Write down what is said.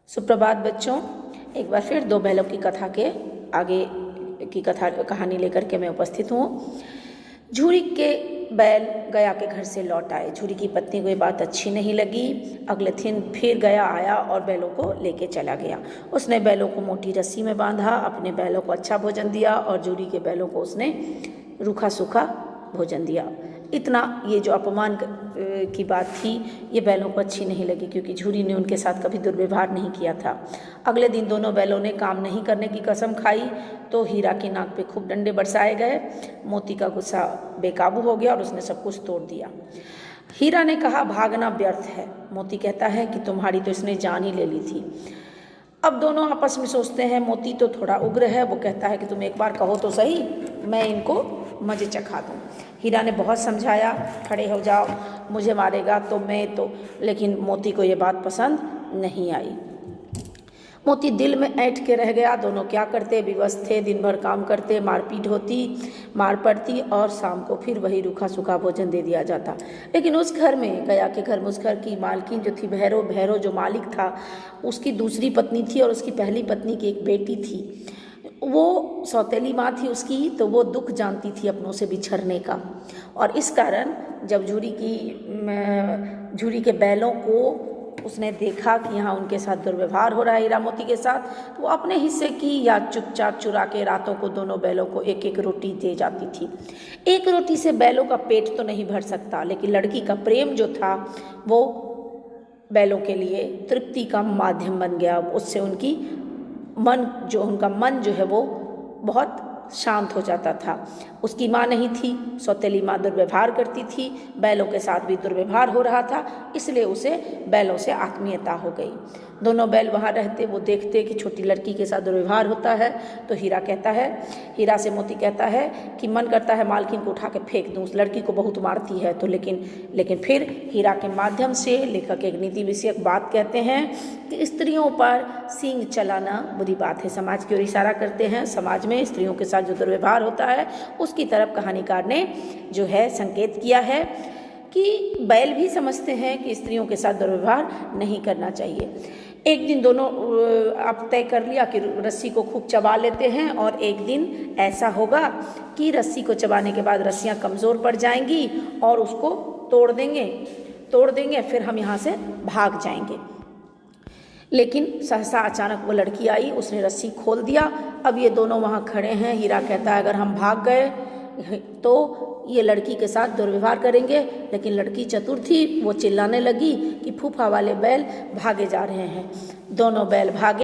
सुप्रभात बच्चों, एक बार फिर दो बैलों की कथा के आगे की कहानी लेकर के मैं उपस्थित हूँ। झूरी के बैल गया के घर से लौट आए। झूरी की पत्नी को ये बात अच्छी नहीं लगी। अगले दिन फिर गया आया और बैलों को लेके चला गया। उसने बैलों को मोटी रस्सी में बांधा, अपने बैलों को अच्छा भोजन दिया और झूरी के बैलों को उसने रूखा सूखा भोजन दिया। इतना ये जो अपमान की बात थी ये बैलों को अच्छी नहीं लगी, क्योंकि झूरी ने उनके साथ कभी दुर्व्यवहार नहीं किया था। अगले दिन दोनों बैलों ने काम नहीं करने की कसम खाई तो हीरा की नाक पे खूब डंडे बरसाए गए। मोती का गुस्सा बेकाबू हो गया और उसने सब कुछ तोड़ दिया। हीरा ने कहा, भागना व्यर्थ है। मोती कहता है कि तुम्हारी तो इसने जान ही ले ली थी। अब दोनों आपस में सोचते हैं। मोती तो थोड़ा उग्र है, वो कहता है कि तुम एक बार कहो तो सही, मैं इनको मजे चखा दूँ। हीरा ने बहुत समझाया, खड़े हो जाओ, मुझे मारेगा तो मैं तो, लेकिन मोती को ये बात पसंद नहीं आई। मोती दिल में ऐंठ के रह गया। दोनों क्या करते, विवश थे। दिन भर काम करते, मारपीट होती, मार पड़ती और शाम को फिर वही रूखा सूखा भोजन दे दिया जाता। लेकिन उस घर में, गया के घर में, उस घर की मालकिन जो थी, भैरव जो मालिक था, उसकी दूसरी पत्नी थी और उसकी पहली पत्नी की एक बेटी थी। वो सौतेली माँ थी उसकी, तो वो दुख जानती थी अपनों से बिछड़ने का। और इस कारण जब झूरी के बैलों को उसने देखा कि यहाँ उनके साथ दुर्व्यवहार हो रहा है हीरा मोती के साथ, तो वो अपने हिस्से की या चुपचाप चुरा के रातों को दोनों बैलों को एक एक रोटी दे जाती थी। एक रोटी से बैलों का पेट तो नहीं भर सकता, लेकिन लड़की का प्रेम जो था वो बैलों के लिए तृप्ति का माध्यम बन गया। उससे उनका मन जो है वो बहुत शांत हो जाता था। उसकी माँ नहीं थी, सौतेली माँ दुर्व्यवहार करती थी, बैलों के साथ भी दुर्व्यवहार हो रहा था, इसलिए उसे बैलों से आत्मीयता हो गई। दोनों बैल वहाँ रहते, वो देखते कि छोटी लड़की के साथ दुर्व्यवहार होता है, तो हीरा से मोती कहता है कि मन करता है मालकिन को उठा के फेंक दूँ, उस लड़की को बहुत मारती है। तो लेकिन फिर हीरा के माध्यम से लेखक एक नीति विषयक बात कहते हैं कि स्त्रियों पर सींग चलाना बुरी बात है। समाज की ओर इशारा करते हैं। समाज में स्त्रियों के साथ जो दुर्व्यवहार होता है उसकी तरफ कहानीकार ने जो है संकेत किया है कि बैल भी समझते हैं कि स्त्रियों के साथ दुर्व्यवहार नहीं करना चाहिए। एक दिन दोनों आप तय कर लिया कि रस्सी को खूब चबा लेते हैं, और एक दिन ऐसा होगा कि रस्सी को चबाने के बाद रस्सियाँ कमज़ोर पड़ जाएंगी और उसको तोड़ देंगे, फिर हम यहाँ से भाग जाएंगे। लेकिन सहसा अचानक वो लड़की आई, उसने रस्सी खोल दिया। अब ये दोनों वहाँ खड़े हैं। हीरा कहता है अगर हम भाग गए तो ये लड़की के साथ दुर्व्यवहार करेंगे, लेकिन लड़की चतुर थी, वो चिल्लाने लगी कि फूफा वाले बैल भागे जा रहे हैं। दोनों बैल भागे।